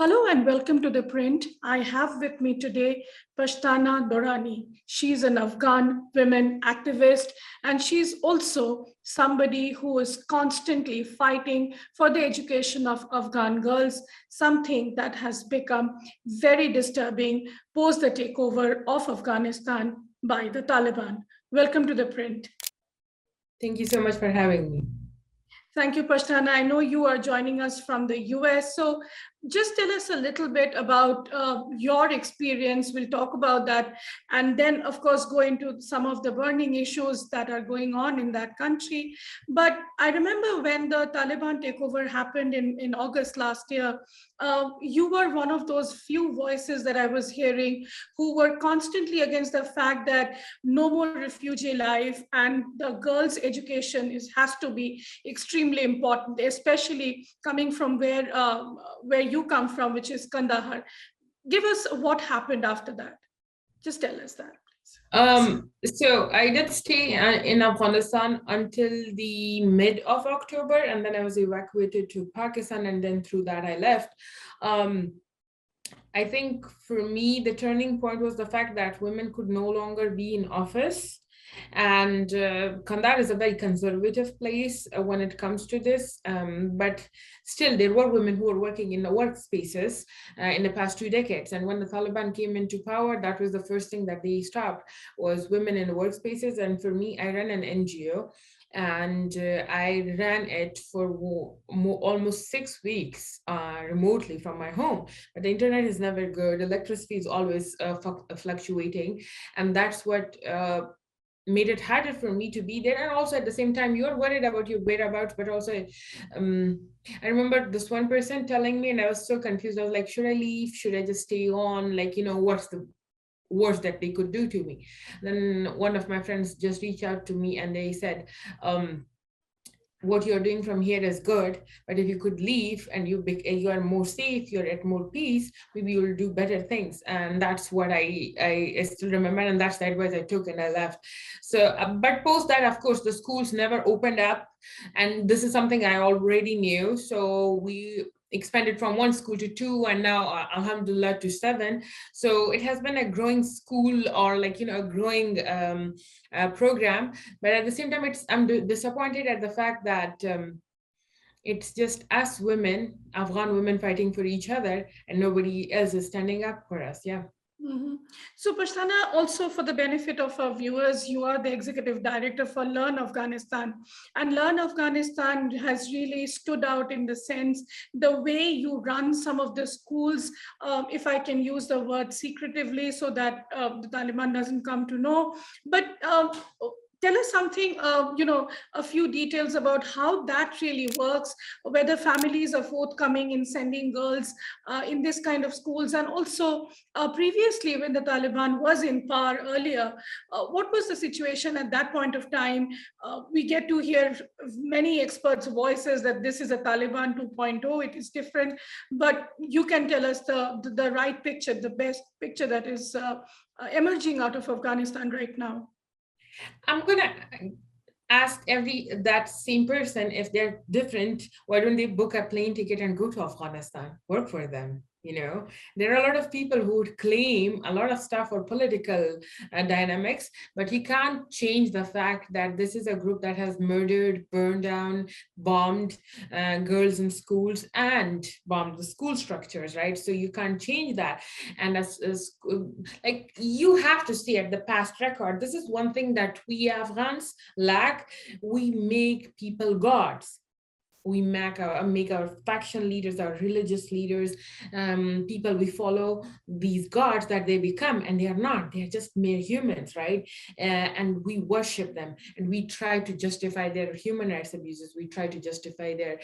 Hello and welcome to ThePrint. I have with me today Pashtana Dorani. She's an Afghan women activist, and she's also somebody who is constantly fighting for the education of Afghan girls, something that has become very disturbing post the takeover of Afghanistan by the Taliban. Welcome to ThePrint. Thank you so much for having me. Thank you, Pashtana. I know you are joining us from the US. So just tell us a little bit about your experience. We'll talk about that. And then, of course, go into some of the burning issues that are going on in that country. But I remember when the Taliban takeover happened in August last year, you were one of those few voices that I was hearing who were constantly against the fact that no more refugee life and the girls' education has to be extremely important, especially coming from where you come from, which is Kandahar. Give us what happened after that. Just tell us that, please. So I did stay in Afghanistan until the mid of October, and then I was evacuated to Pakistan, and then through that I left. I think for me, the turning point was the fact that women could no longer be in office. And Kandahar is a very conservative place when it comes to this, but still there were women who were working in the workspaces in the past 2 decades. And when the Taliban came into power, that was the first thing that they stopped, was women in the workspaces. And for me, I ran an NGO, and I ran it for almost 6 weeks remotely from my home. But the internet is never good. Electricity is always fluctuating, and that's what made it harder for me to be there. And also at the same time, you're worried about your whereabouts, but also I remember this one person telling me, and I was so confused. I was like, should I leave? Should I just stay on? Like, what's the worst that they could do to me? Then one of my friends just reached out to me and they said, what you're doing from here is good, but if you could leave and you are more safe, you're at more peace, maybe you'll do better things. And that's what I still remember, and that's the advice I took, and I left. So but post that, of course, the schools never opened up, and this is something I already knew. So we expanded from 1 school to 2, and now alhamdulillah to 7. So it has been a growing school, or a growing program. But at the same time, I'm disappointed at the fact that it's just us women, Afghan women, fighting for each other, and nobody else is standing up for us. Yeah. Mm-hmm. So, Pashtana, also for the benefit of our viewers, you are the executive director for Learn Afghanistan. And Learn Afghanistan has really stood out in the sense the way you run some of the schools, if I can use the word secretively so that the Taliban doesn't come to know. But tell us something, a few details about how that really works, whether families are forthcoming in sending girls in this kind of schools. And also previously, when the Taliban was in power earlier, what was the situation at that point of time? We get to hear many experts' voices that this is a Taliban 2.0, it is different, but you can tell us the right picture, the best picture that is emerging out of Afghanistan right now. I'm gonna ask that same person, if they're different, why don't they book a plane ticket and go to Afghanistan, work for them? There are a lot of people who would claim a lot of stuff for political dynamics, but you can't change the fact that this is a group that has murdered, burned down, bombed girls in schools, and bombed the school structures, right? So you can't change that. And like, you have to stay at the past record. This is one thing that we Afghans lack. We make people gods. We make our faction leaders, our religious leaders, people we follow, these gods that they become, and they are not. They are just mere humans, right? And we worship them, and we try to justify their human rights abuses. We try to justify their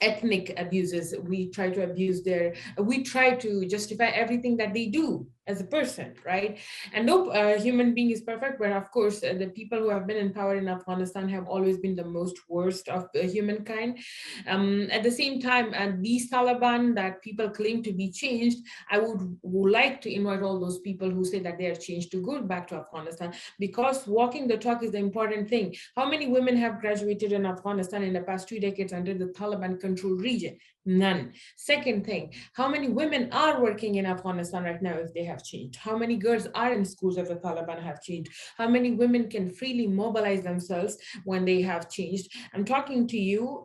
ethnic abuses. We try to justify everything that they do as a person, right? And no human being is perfect, but of course, the people who have been in power in Afghanistan have always been the most worst of humankind. At the same time, these Taliban that people claim to be changed, I would like to invite all those people who say that they are changed to go back to Afghanistan, because walking the talk is the important thing. How many women have graduated in Afghanistan in the past 2 decades under the Taliban controlled region? None. Second thing, how many women are working in Afghanistan right now if they have changed? How many girls are in schools if the Taliban have changed? How many women can freely mobilize themselves when they have changed? I'm talking to you.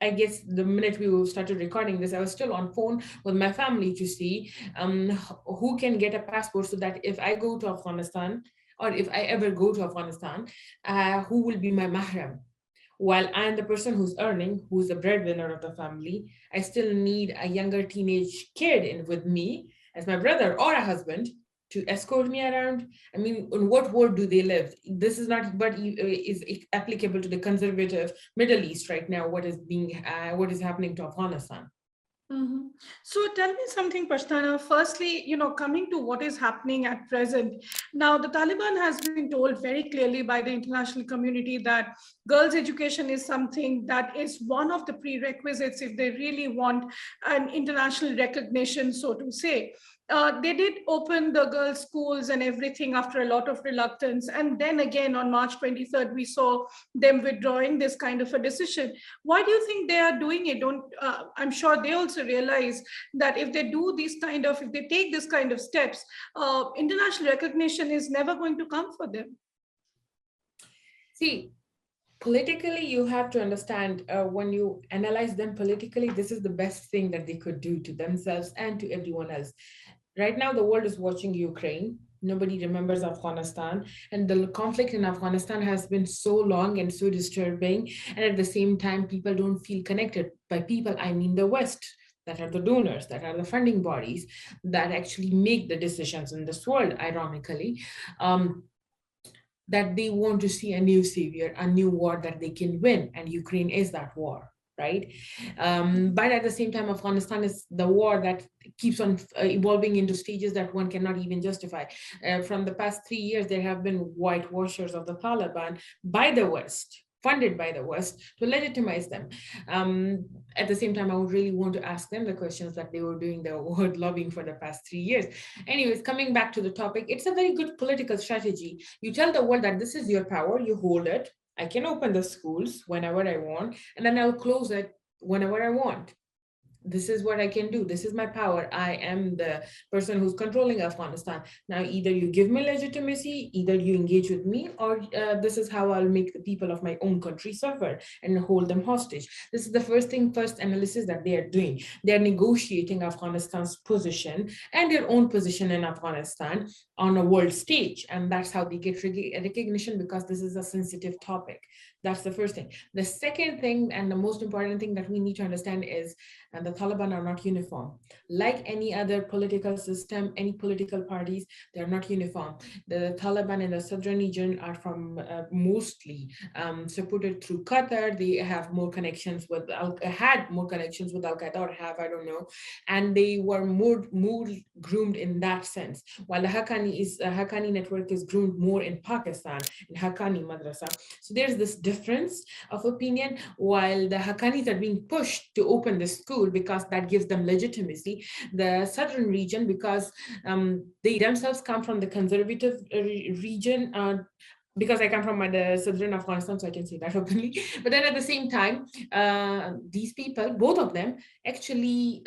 I guess the minute we started recording this, I was still on phone with my family to see who can get a passport so that if I go to Afghanistan or if I ever go to Afghanistan, who will be my mahram? While I'm the person who's earning, who's the breadwinner of the family, I still need a younger teenage kid in with me as my brother or a husband to escort me around. I mean, in what world do they live? This is not, but is applicable to the conservative Middle East right now. What is happening to Afghanistan? Mhm. So tell me something, Pashtana. Firstly, coming to what is happening at present. Now, the Taliban has been told very clearly by the international community that girls' education is something that is one of the prerequisites if they really want an international recognition, so to say. They did open the girls' schools and everything after a lot of reluctance. And then again, on March 23rd, we saw them withdrawing this kind of a decision. Why do you think they are doing it? Don't I'm sure they also realize that if they take this kind of steps, international recognition is never going to come for them. See, politically, you have to understand when you analyze them politically, this is the best thing that they could do to themselves and to everyone else. Right now, the world is watching Ukraine. Nobody remembers Afghanistan. And the conflict in Afghanistan has been so long and so disturbing. And at the same time, people don't feel connected. By people, I mean the West, that are the donors, that are the funding bodies, that actually make the decisions in this world, ironically. That they want to see a new savior, a new war that they can win. And Ukraine is that war, right? But at the same time, Afghanistan is the war that keeps on evolving into stages that one cannot even justify. From the past 3 years, there have been whitewashers of the Taliban by the West, funded by the West to legitimize them. At the same time, I would really want to ask them the questions that they were doing the word lobbying for the past 3 years. Anyways, coming back to the topic, it's a very good political strategy. You tell the world that this is your power, you hold it. I can open the schools whenever I want, and then I'll close it whenever I want. This is what I can do. This is my power. I am the person who's controlling Afghanistan. Now, either you give me legitimacy, either you engage with me, or this is how I'll make the people of my own country suffer and hold them hostage. This is the first analysis that they are doing. They're negotiating Afghanistan's position and their own position in Afghanistan on a world stage. And that's how they get recognition, because this is a sensitive topic. That's the first thing. The second thing, and the most important thing that we need to understand is, and the Taliban are not uniform. Like any other political system, any political parties, they're not uniform. The Taliban in the southern region are from mostly supported through Qatar. They have more connections with, had more connections with Al-Qaeda, or have, I don't know. And they were more groomed in that sense. While the Haqqani network is groomed more in Pakistan, in Haqqani madrasa. So there's this difference of opinion. While the Haqqanis are being pushed to open the school because that gives them legitimacy, the southern region, because they themselves come from the conservative region, because I come from the southern Afghanistan, so I can say that openly. But then at the same time, these people, both of them, actually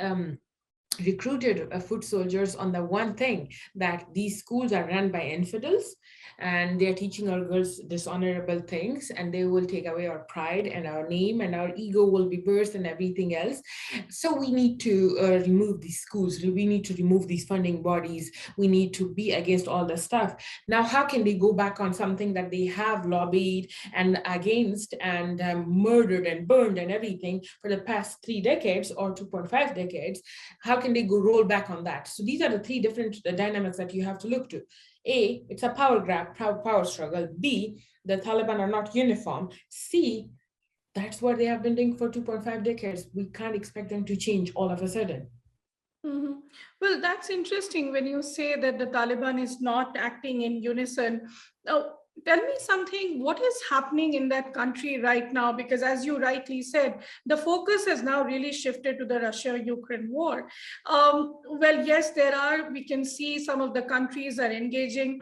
recruited foot soldiers on the one thing, that these schools are run by infidels and they're teaching our girls dishonorable things, and they will take away our pride and our name, and our ego will be burst and everything else. So we need to remove these schools. We need to remove these funding bodies. We need to be against all the stuff. Now, how can they go back on something that they have lobbied and against and murdered and burned and everything for the past 3 decades or 2.5 decades? How can they go roll back on that? So these are the three different dynamics that you have to look to. A, it's a power grab, power struggle. B, the Taliban are not uniform. C, that's what they have been doing for 2.5 decades. We can't expect them to change all of a sudden. Mm-hmm. Well, that's interesting when you say that the Taliban is not acting in unison. Tell me something, what is happening in that country right now? Because as you rightly said, the focus has now really shifted to the Russia-Ukraine war. Well, yes, we can see some of the countries are engaging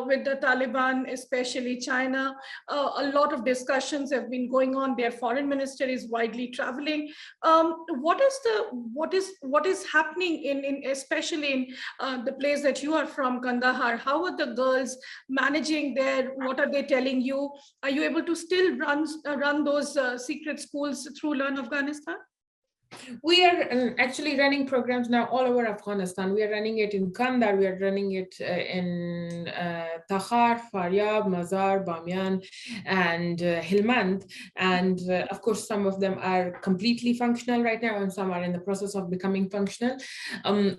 with the Taliban, especially China. A lot of discussions have been going on. Their foreign minister is widely traveling. What is happening in especially in the place that you are from, Kandahar? How are the girls managing there? What are they telling you? Are you able to still run those secret schools through Learn Afghanistan? We are actually running programs now all over Afghanistan. We are running it in Kandahar, we are running it in Takhar, Faryab, Mazar, Bamiyan, and Helmand. And of course, some of them are completely functional right now, and some are in the process of becoming functional.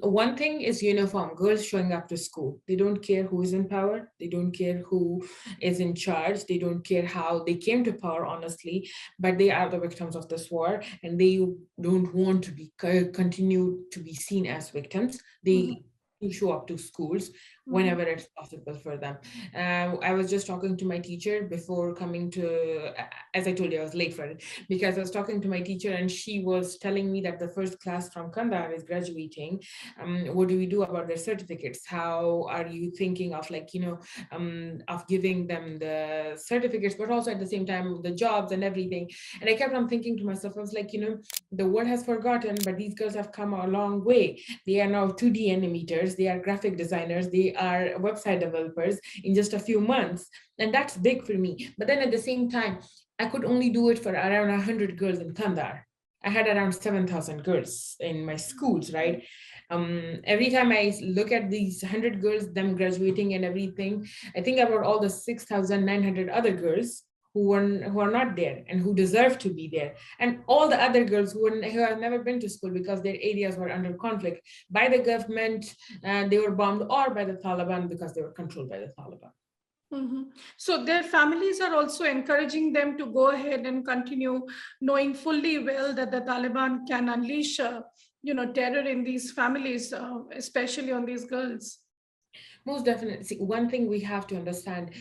One thing is uniform, girls showing up to school. They don't care who is in power, they don't care who is in charge, they don't care how they came to power, honestly, but they are the victims of this war, and they don't want to be continue to be seen as victims. They show up to schools whenever it's possible for them. I was just talking to my teacher before coming to, as I told you, I was late for it, because I was talking to my teacher and she was telling me that the first class from Kandahar is graduating. What do we do about their certificates? How are you thinking of, like, of giving them the certificates, but also at the same time the jobs and everything? And I kept on thinking to myself, I was like, the world has forgotten, but these girls have come a long way. They are now 2D animators, they are graphic designers, they are website developers in just a few months. And that's big for me. But then at the same time, I could only do it for around 100 girls in Kandahar. I had around 7,000 girls in my schools, right? Every time I look at these 100 girls, them graduating and everything, I think about all the 6,900 other girls who are not there and who deserve to be there, and all the other girls who have never been to school because their areas were under conflict by the government, they were bombed, or by the Taliban because they were controlled by the Taliban. So their families are also encouraging them to go ahead and continue, knowing fully well that the Taliban can unleash, terror in these families, especially on these girls. Most definitely. See, one thing we have to understand,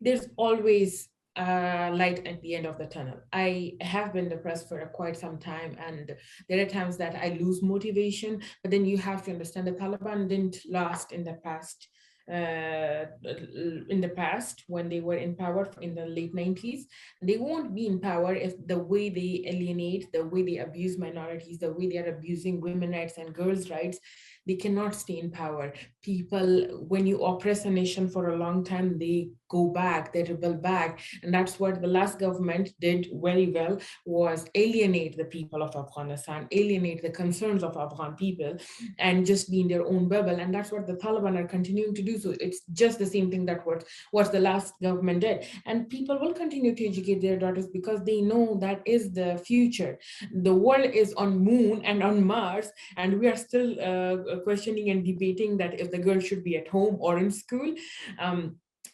there's always light at the end of the tunnel. I have been depressed for quite some time, and there are times that I lose motivation, but then you have to understand the Taliban didn't last in the past. In the past, when they were in power in the late 90s, they won't be in power if the way they alienate, the way they abuse minorities, the way they are abusing women's rights and girls' rights, they cannot stay in power. People, when you oppress a nation for a long time, they go back, they rebel back. And that's what the last government did very well, was alienate the people of Afghanistan, alienate the concerns of Afghan people, and just be in their own bubble. And that's what the Taliban are continuing to do. So it's just the same thing that what the last government did. And people will continue to educate their daughters because they know that is the future. The world is on moon and on Mars, and we are still questioning and debating that if the girl should be at home or in school.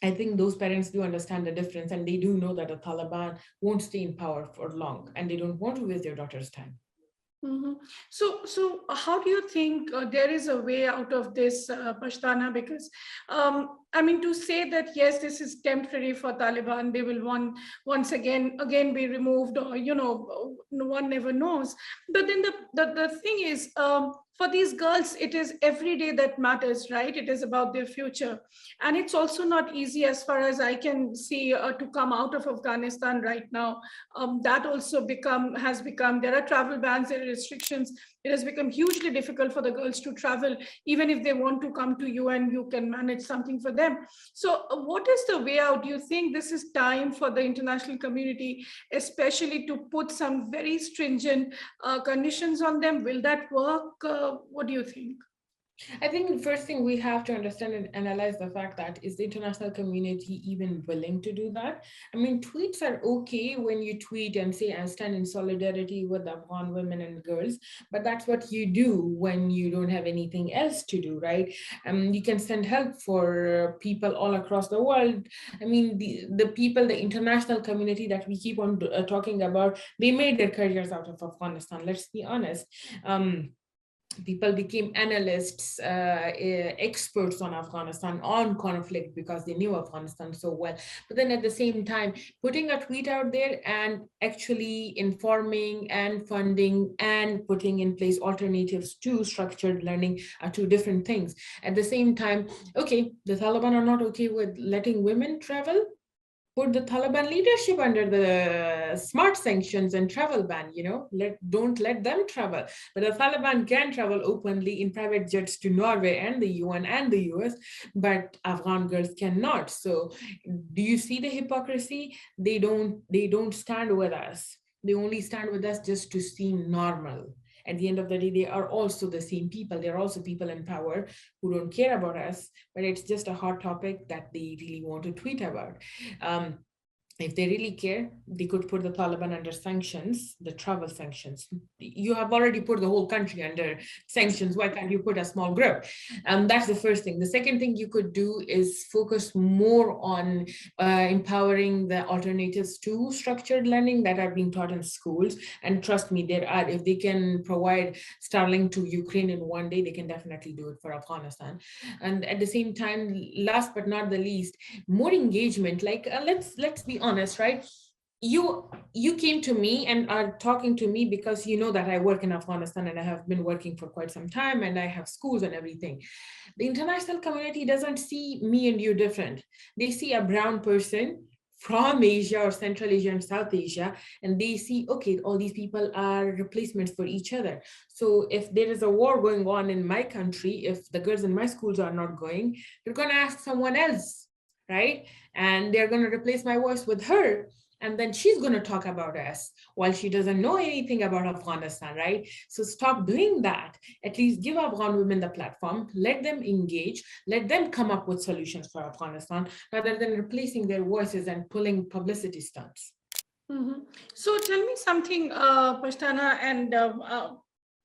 I think those parents do understand the difference, and they do know that the Taliban won't stay in power for long, and they don't want to waste their daughter's time. So how do you think there is a way out of this, Pashtana? Because I mean, to say that yes, this is temporary for Taliban, they will once again be removed, or no one never knows. But then the thing is, for these girls, it is every day that matters, right? It is about their future, and it's also not easy, as far as I can see, to come out of Afghanistan right now. That also has become, there are travel bans, there are restrictions. It has become hugely difficult for the girls to travel, even if they want to come to you and you can manage something for them. So what is the way out? Do you think this is time for the international community, especially to put some very stringent conditions on them? Will that work? What do you think? I think the first thing we have to understand and analyze the fact that, is the international community even willing to do that? I mean, tweets are okay when you tweet and say, I stand in solidarity with Afghan women and girls, but that's what you do when you don't have anything else to do, right? You can send help for people all across the world. I mean, the people, the international community that we keep on talking about, they made their careers out of Afghanistan, let's be honest. people became analysts, experts on Afghanistan, on conflict, because they knew Afghanistan so well. But then at the same time, putting a tweet out there and actually informing and funding and putting in place alternatives to structured learning are two different things. At the same time, okay, the Taliban are not okay with letting women travel. Put the Taliban leadership under the smart sanctions and travel ban, don't let them travel. But the Taliban can travel openly in private jets to Norway and the UN and the US, but Afghan girls cannot. So do you see the hypocrisy? They don't stand with us. They only stand with us just to seem normal. At the end of the day, they are also the same people. They're also people in power who don't care about us, but it's just a hot topic that they really want to tweet about. Um, if they really care, they could put the Taliban under sanctions, the travel sanctions. You have already put the whole country under sanctions. Why can't you put a small group? That's the first thing. The second thing you could do is focus more on empowering the alternatives to structured learning that are being taught in schools. And trust me, there are. If they can provide Starlink to Ukraine in one day, they can definitely do it for Afghanistan. And at the same time, last but not the least, more engagement. Like let's be honest, right? You came to me and are talking to me because you know that I work in Afghanistan and I have been working for quite some time and I have schools and everything. The international community doesn't see me and you different. They see a brown person from Asia or Central Asia and South Asia, and they see, okay, all these people are replacements for each other. So if there is a war going on in my country, if the girls in my schools are not going, they're going to ask someone else, right? And they're going to replace my voice with her. And then she's going to talk about us while she doesn't know anything about Afghanistan, right? So stop doing that. At least give Afghan women the platform, let them engage, let them come up with solutions for Afghanistan rather than replacing their voices and pulling publicity stunts. Mm-hmm. So tell me something, Pashtana, and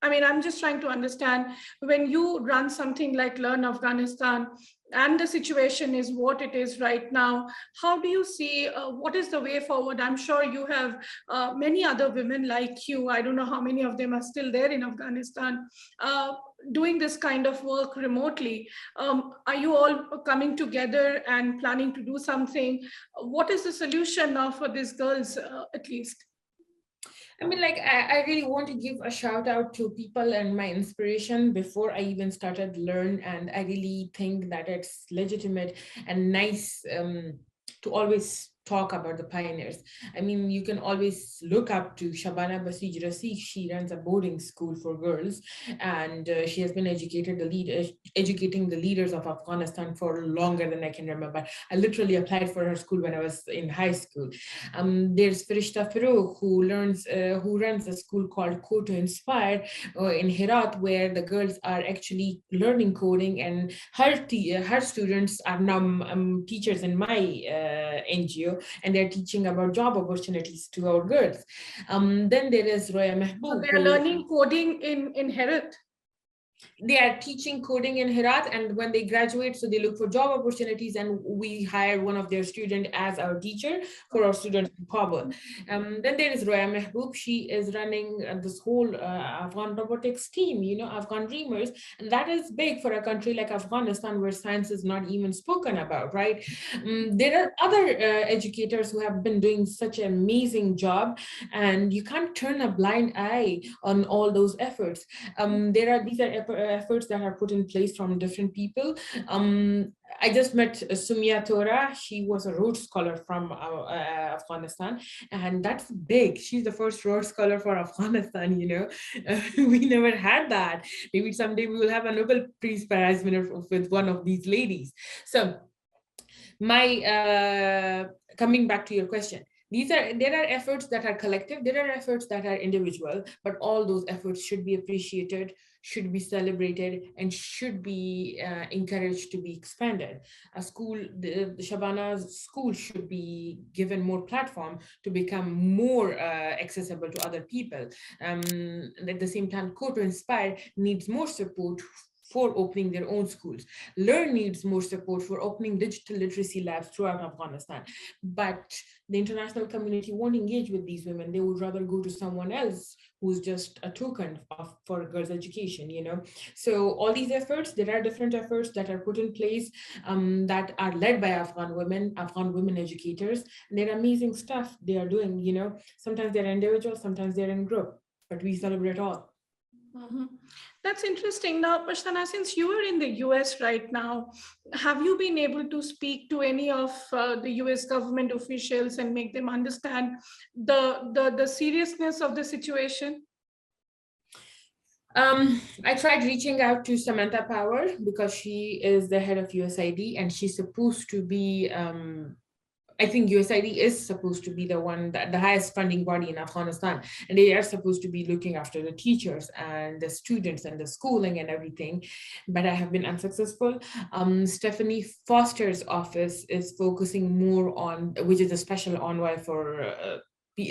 I mean, I'm just trying to understand when you run something like Learn Afghanistan and the situation is what it is right now, how do you see what is the way forward? I'm sure you have many other women like you. I don't know how many of them are still there in Afghanistan doing this kind of work remotely. Are you all coming together and planning to do something? What is the solution now for these girls, at least? I mean, like, I really want to give a shout out to people and my inspiration before I even started Learn. And I really think that it's legitimate and nice to always talk about the pioneers. I mean, you can always look up to Shabana Basij. She runs a boarding school for girls, and she has been educating the leaders of Afghanistan for longer than I can remember. I literally applied for her school when I was in high school. There's Firishta Farooq, who runs a school called Code to Inspire in Herat, where the girls are actually learning coding, and her students are now teachers in my NGO, and they're teaching about job opportunities to our girls. Then there is Roya So Mehboob, they're who learning coding in Herat. they are teaching coding in Herat, and when they graduate, so they look for job opportunities, and we hire one of their students as our teacher for our students in Kabul. Then there is Roya Mehboob. She is running this whole Afghan robotics team, Afghan dreamers, and that is big for a country like Afghanistan where science is not even spoken about, right? There are other educators who have been doing such an amazing job, and you can't turn a blind eye on all those efforts. These are efforts that are put in place from different people. I just met Sumia Tora. She was a Rhodes Scholar from Afghanistan, and that's big. She's the first Rhodes Scholar for Afghanistan. We never had that. Maybe someday we will have a Nobel Peace Prize winner with one of these ladies. So, coming back to your question, there are efforts that are collective, there are efforts that are individual, but all those efforts should be appreciated, should be celebrated, and should be encouraged to be expanded. The Shabana's school should be given more platform to become more accessible to other people. At the same time, Code to Inspire needs more support for opening their own schools. Learn needs more support for opening digital literacy labs throughout Afghanistan. But the international community won't engage with these women. They would rather go to someone else who's just a token for girls' education, you know. So all these efforts, there are different efforts that are put in place that are led by Afghan women educators. And they're amazing stuff they are doing, you know. Sometimes they're individual, sometimes they're in group, but we celebrate all. Mhm. That's interesting. Now, Pashtana, since you are in the US right now, have you been able to speak to any of the US government officials and make them understand the seriousness of the situation? I tried reaching out to Samantha Power because she is the head of USID and she's supposed to be I think USID is supposed to be the one that the highest funding body in Afghanistan, and they are supposed to be looking after the teachers and the students and the schooling and everything. But I have been unsuccessful. Stephanie Foster's office is focusing more on, which is a special envoy for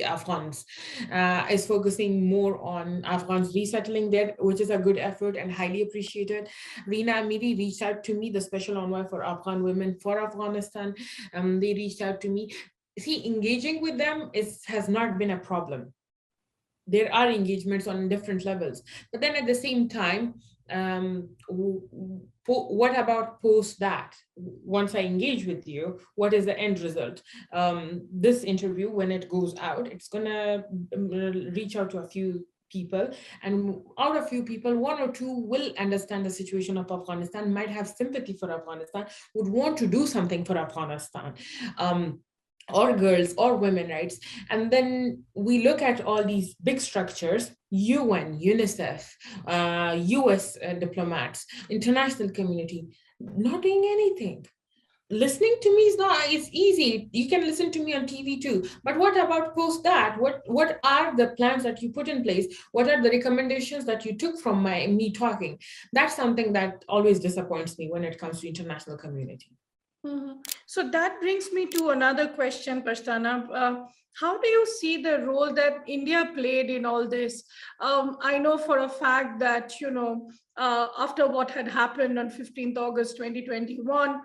Afghans, is focusing more on Afghans resettling there, which is a good effort and highly appreciated. Reena Amiri reached out to me, the special envoy for Afghan women for Afghanistan. They reached out to me. See, engaging with them has not been a problem. There are engagements on different levels, but then at the same time, what about post that? Once I engage with you, what is the end result? This interview, when it goes out, it's gonna reach out to a few people, and out of few people, one or two will understand the situation of Afghanistan, might have sympathy for Afghanistan, would want to do something for Afghanistan. Or girls or women rights. And then we look at all these big structures, UN, UNICEF, US diplomats, international community, not doing anything. Listening to me is not, it's easy. You can listen to me on TV too. But what about post that? What are the plans that you put in place? What are the recommendations that you took from me talking? That's something that always disappoints me when it comes to international community. Mhm. So that brings me to another question, Pashtana. How do you see the role that India played in all this? I know for a fact that, after what had happened on 15th August 2021,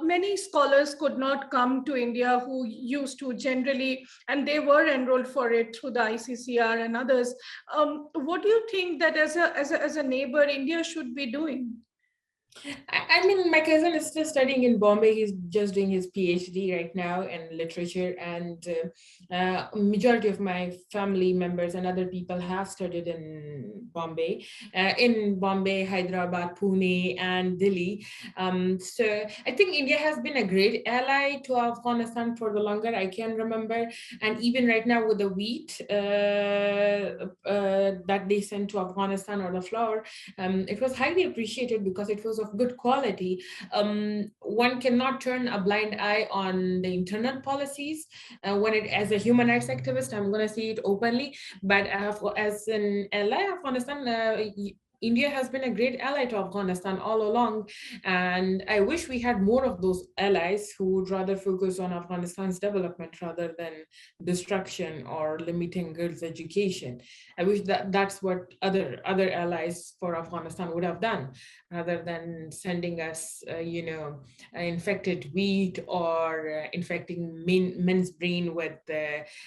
many scholars could not come to India who used to generally, and they were enrolled for it through the ICCR and others. What do you think that as a neighbor, India should be doing? I mean, my cousin is still studying in Bombay. He's just doing his PhD right now in literature, and majority of my family members and other people have studied in Bombay, Hyderabad, Pune, and Delhi. So I think India has been a great ally to Afghanistan for the longer I can remember, and even right now with the wheat that they sent to Afghanistan, or the flour, it was highly appreciated because it was of good quality. One cannot turn a blind eye on the internal policies. As a human rights activist, I'm going to say it openly, but as an ally, Afghanistan, India has been a great ally to Afghanistan all along, and I wish we had more of those allies who would rather focus on Afghanistan's development rather than destruction or limiting girls' education. I wish that's what other allies for Afghanistan would have done, rather than sending us, infected wheat or infecting men's brain with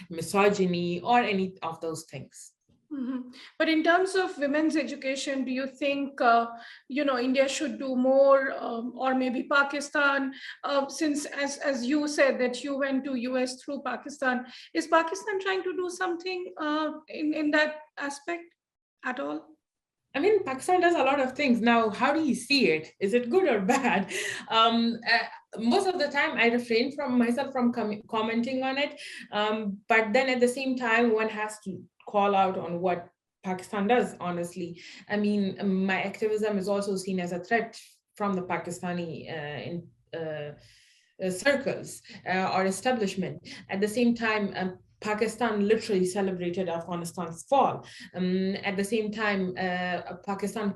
misogyny or any of those things. Mhm. But in terms of women's education, do you think India should do more, or maybe Pakistan? Since, as you said, that you went to US through Pakistan, is Pakistan trying to do something in that aspect at all? I mean, Pakistan does a lot of things. Now, how do you see it? Is it good or bad? Most of the time, I refrain from myself from commenting on it. But then at the same time, one has to call out on what Pakistan does, honestly. I mean, my activism is also seen as a threat from the Pakistani circles or establishment. At the same time, Pakistan literally celebrated Afghanistan's fall. At the same time, Pakistan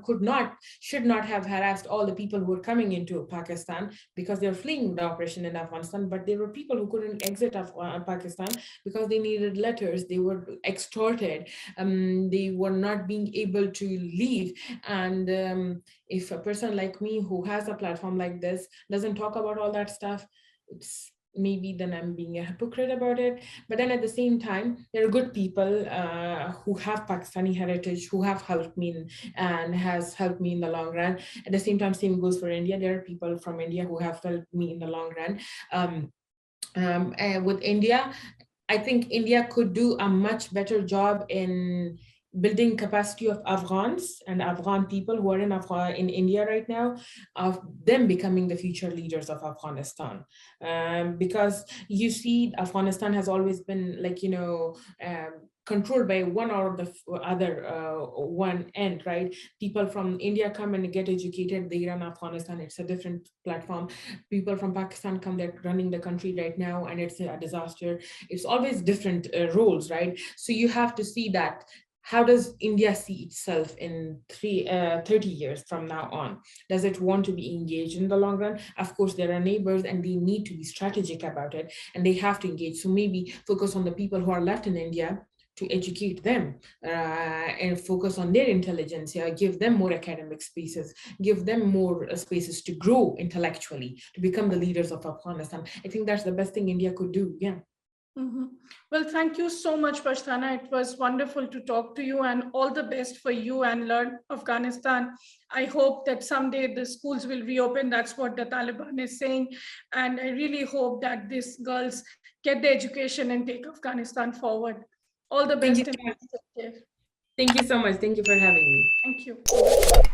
should not have harassed all the people who were coming into Pakistan because they're fleeing the operation in Afghanistan, but there were people who couldn't exit Pakistan because they needed letters, they were extorted, they were not being able to leave. And if a person like me who has a platform like this doesn't talk about all that stuff, it's maybe then I'm being a hypocrite about it. But then at the same time, there are good people who have Pakistani heritage, who have helped me and has helped me in the long run. At the same time, same goes for India. There are people from India who have helped me in the long run. And with India, I think India could do a much better job in building capacity of Afghans and Afghan people who are in India right now, of them becoming the future leaders of Afghanistan. Because you see, Afghanistan has always been like, controlled by one or the other one end, right? People from India come and get educated, they run Afghanistan, it's a different platform. People from Pakistan come, they're running the country right now, and it's a disaster. It's always different roles, right? So you have to see that, how does India see itself in 30 years from now on? Does it want to be engaged in the long run? Of course, there are neighbors and they need to be strategic about it and they have to engage. So maybe focus on the people who are left in India, to educate them and focus on their intelligence, give them more academic spaces, give them more spaces to grow intellectually, to become the leaders of Afghanistan. I think that's the best thing India could do. Yeah. Well, thank you so much, Pashtana. It was wonderful to talk to you, and all the best for you and Learn Afghanistan. I hope that someday the schools will reopen. That's what the Taliban is saying. And I really hope that these girls get the education and take Afghanistan forward. All the best. Thank you so much. Thank you so much. Thank you for having me. Thank you.